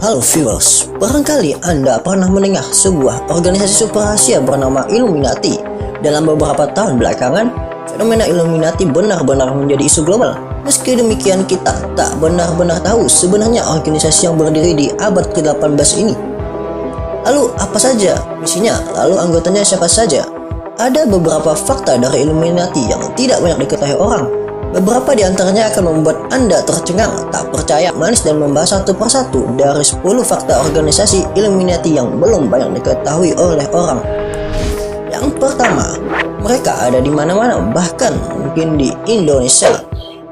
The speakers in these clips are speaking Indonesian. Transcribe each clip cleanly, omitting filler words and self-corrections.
Halo viewers, barangkali Anda pernah mendengar sebuah organisasi super rahasia bernama Illuminati. Dalam beberapa tahun belakangan, fenomena Illuminati benar-benar menjadi isu global. Meski demikian, kita tak benar-benar tahu sebenarnya organisasi yang berdiri di abad ke-18 ini. Lalu apa saja misinya? Lalu anggotanya siapa saja? Ada beberapa fakta dari Illuminati yang tidak banyak diketahui orang. Beberapa di antaranya akan membuat Anda tercengang, tak percaya, manis, dan membahas satu persatu dari 10 fakta organisasi Illuminati yang belum banyak diketahui oleh orang. Yang pertama, mereka ada di mana-mana, bahkan mungkin di Indonesia.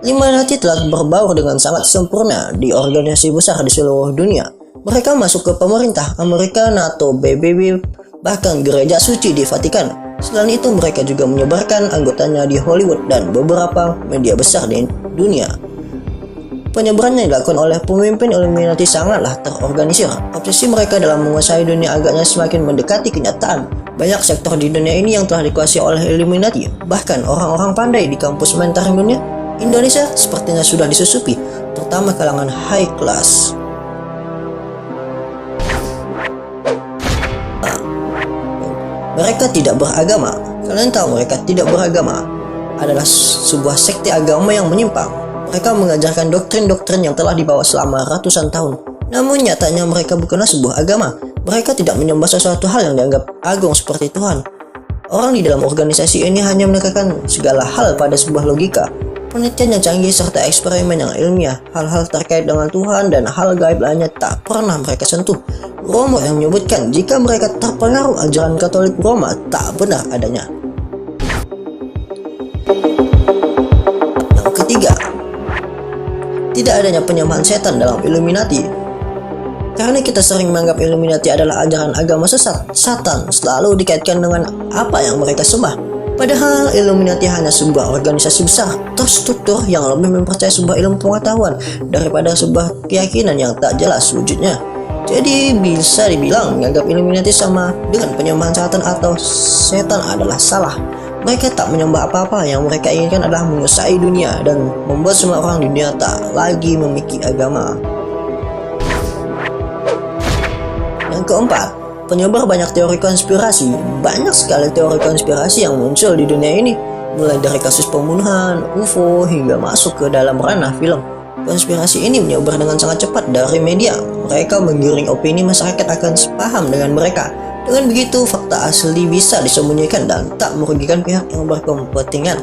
Illuminati telah berbaur dengan sangat sempurna di organisasi besar di seluruh dunia. Mereka masuk ke pemerintah Amerika, NATO, PBB, bahkan gereja suci di Vatikan. Selain itu, mereka juga menyebarkan anggotanya di Hollywood dan beberapa media besar di dunia. Penyebaran yang dilakukan oleh pemimpin Illuminati sangatlah terorganisir. Obsesi mereka dalam menguasai dunia agaknya semakin mendekati kenyataan. Banyak sektor di dunia ini yang telah dikuasai oleh Illuminati. Bahkan orang-orang pandai di kampus mentoring dunia Indonesia sepertinya sudah disusupi, terutama kalangan high class. Mereka tidak beragama. Kalian tahu mereka tidak beragama adalah sebuah sekte agama yang menyimpang. Mereka mengajarkan doktrin-doktrin yang telah dibawa selama ratusan tahun. Namun nyatanya mereka bukanlah sebuah agama. Mereka tidak menyembah sesuatu hal yang dianggap agung seperti Tuhan. Orang di dalam organisasi ini hanya menekankan segala hal pada sebuah logika, penelitian yang canggih, serta eksperimen yang ilmiah. Hal-hal terkait dengan Tuhan dan hal gaib lainnya tak pernah mereka sentuh. Rumor yang menyebutkan jika mereka terpengaruh ajaran Katolik Roma tak benar adanya. Yang ketiga, tidak adanya penyembahan setan dalam Illuminati. Karena kita sering menganggap Illuminati adalah ajaran agama sesat, Satan selalu dikaitkan dengan apa yang mereka sembah. Padahal Illuminati hanya sebuah organisasi besar, terstruktur yang lebih mempercayai sebuah ilmu pengetahuan daripada sebuah keyakinan yang tak jelas wujudnya. Jadi bisa dibilang menganggap Illuminati sama dengan penyembahan setan adalah salah. Mereka tak menyembah apa-apa, yang mereka inginkan adalah menguasai dunia dan membuat semua orang di dunia tak lagi memiliki agama. Yang keempat, penyebar banyak teori konspirasi. Banyak sekali teori konspirasi yang muncul di dunia ini, mulai dari kasus pembunuhan, UFO, hingga masuk ke dalam ranah film. Konspirasi ini menyebar dengan sangat cepat dari media. Mereka menggiring opini masyarakat akan sepaham dengan mereka. Dengan begitu, fakta asli bisa disembunyikan dan tak merugikan pihak yang berkepentingan.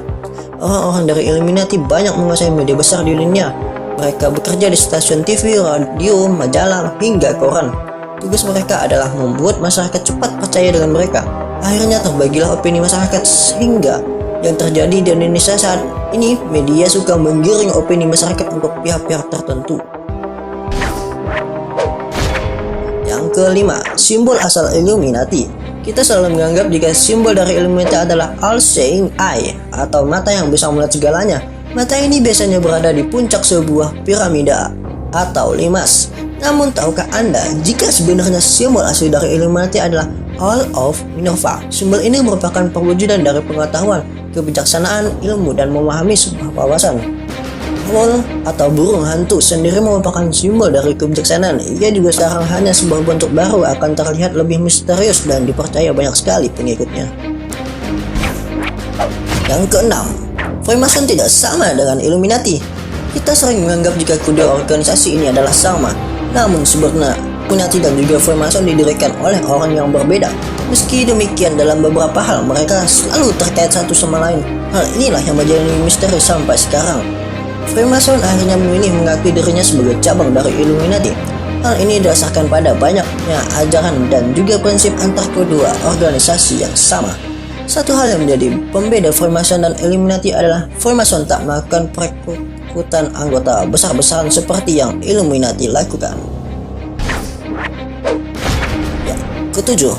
Orang-orang dari Illuminati banyak menguasai media besar di dunia. Mereka bekerja di stasiun TV, radio, majalah, hingga koran. Tugas mereka adalah membuat masyarakat cepat percaya dengan mereka. Akhirnya terbagilah opini masyarakat, sehingga yang terjadi di Indonesia saat ini, media suka menggiring opini masyarakat untuk pihak-pihak tertentu. Yang kelima, simbol asal Illuminati. Kita selalu menganggap jika simbol dari Illuminati adalah all-seeing eye, atau mata yang bisa melihat segalanya. Mata ini biasanya berada di puncak sebuah piramida atau limas. Namun tahukah Anda jika sebenarnya simbol asli dari Illuminati adalah All of Minerva? Simbol ini merupakan perwujudan dari pengetahuan, kebijaksanaan, ilmu, dan memahami sebuah wawasan. Owl atau burung hantu sendiri merupakan simbol dari kebijaksanaan. Ia juga sekarang hanya sebuah bentuk baru, akan terlihat lebih misterius dan dipercaya banyak sekali pengikutnya. Yang keenam, Freemason tidak sama dengan Illuminati. Kita sering menganggap jika kedua organisasi ini adalah sama. Namun sebenarnya Illuminati dan juga Freemason didirikan oleh orang yang berbeda. Meski demikian, dalam beberapa hal mereka selalu terkait satu sama lain. Hal inilah yang menjadi misteri sampai sekarang. Freemason akhirnya memilih mengakui dirinya sebagai cabang dari Illuminati. Hal ini didasarkan pada banyaknya ajaran dan juga prinsip antar kedua organisasi yang sama. Satu hal yang menjadi pembeda Freemason dan Illuminati adalah Freemason tak melakukan perekrutan anggota besar-besaran seperti yang Illuminati lakukan. Ketujuh,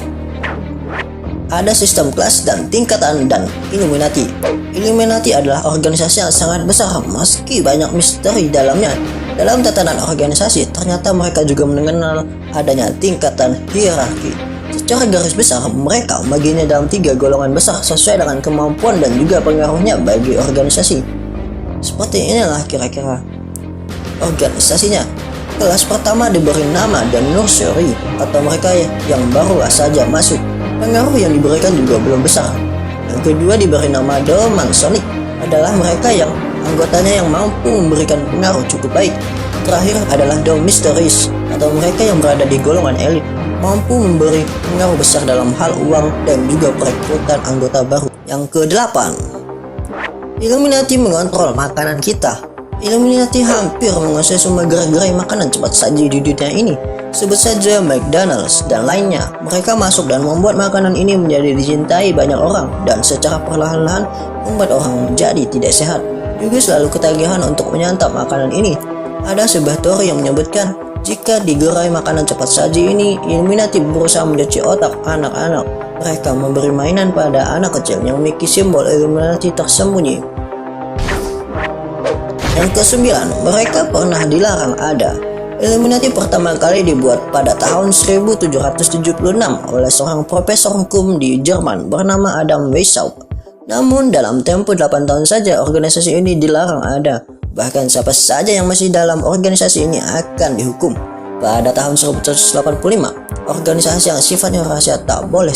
ada sistem kelas dan tingkatan dan Illuminati. Illuminati adalah organisasi yang sangat besar, meski banyak misteri dalamnya. Dalam tatanan organisasi, ternyata mereka juga mengenal adanya tingkatan hierarki. Secara garis besar, mereka membaginya dalam 3 golongan besar sesuai dengan kemampuan dan juga pengaruhnya bagi organisasi. Seperti inilah kira-kira organisasinya. Kelas pertama diberi nama The Nursery atau mereka yang baru saja masuk. Pengaruh yang diberikan juga belum besar. Yang kedua diberi nama The Masonic, adalah mereka yang anggotanya yang mampu memberikan pengaruh cukup baik. Terakhir adalah The Mysteries atau mereka yang berada di golongan elit, mampu memberi pengaruh besar dalam hal uang dan juga perekrutan anggota baru. Yang kedelapan, Illuminati mengontrol makanan kita. Illuminati hampir menguasai semua gerai-gerai makanan cepat saji di dunia ini. Sebut saja McDonald's dan lainnya. Mereka masuk dan membuat makanan ini menjadi dicintai banyak orang dan secara perlahan-lahan membuat orang menjadi tidak sehat. Juga selalu ketagihan untuk menyantap makanan ini. Ada sebuah teori yang menyebutkan jika di gerai makanan cepat saji ini, Illuminati berusaha mencuci otak anak-anak. Mereka memberi mainan pada anak kecil yang memiliki simbol Illuminati tersembunyi. Yang kesembilan, mereka pernah dilarang ada. Illuminati pertama kali dibuat pada tahun 1776 oleh seorang profesor hukum di Jerman bernama Adam Weishaupt. Namun dalam tempo 8 tahun saja organisasi ini dilarang ada. Bahkan siapa saja yang masih dalam organisasi ini akan dihukum. Pada tahun 1985, organisasi yang sifatnya rahasia tak boleh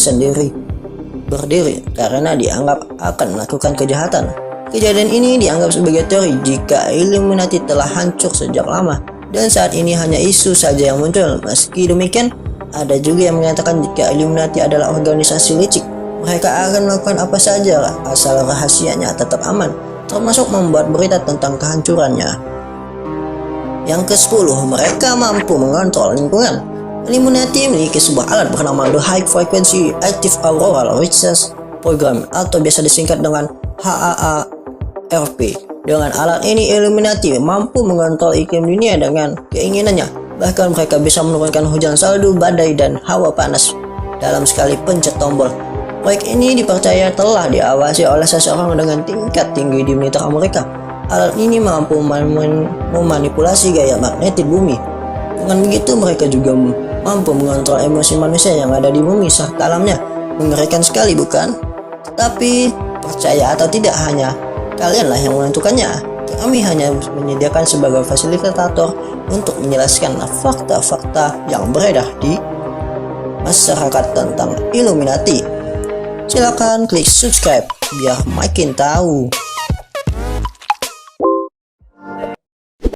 berdiri karena dianggap akan melakukan kejahatan. Kejadian ini dianggap sebagai teori jika Illuminati telah hancur sejak lama dan saat ini hanya isu saja yang muncul. Meski demikian, ada juga yang mengatakan jika Illuminati adalah organisasi licik, mereka akan melakukan apa saja asal rahasianya tetap aman, termasuk membuat berita tentang kehancurannya. Yang ke-10, mereka mampu mengontrol lingkungan. Illuminati memiliki sebuah alat bernama The High Frequency Active Auroral Research Program atau biasa disingkat dengan HAARP. Dengan alat ini, Illuminati mampu mengontrol iklim dunia dengan keinginannya. Bahkan mereka bisa menurunkan hujan salju, badai, dan hawa panas dalam sekali pencet tombol. Proyek ini dipercaya telah diawasi oleh seseorang dengan tingkat tinggi di militer Amerika. Alat ini mampu memanipulasi gaya magnetik bumi. Dengan begitu, mereka juga mampu mengontrol emosi manusia yang ada di bumi serta alamnya. Mengerikan sekali, bukan? Tapi percaya atau tidak, hanya kalianlah yang menentukannya. Kami hanya menyediakan sebagai fasilitator untuk menjelaskan fakta-fakta yang beredar di masyarakat tentang Illuminati. Silakan klik subscribe biar makin tahu.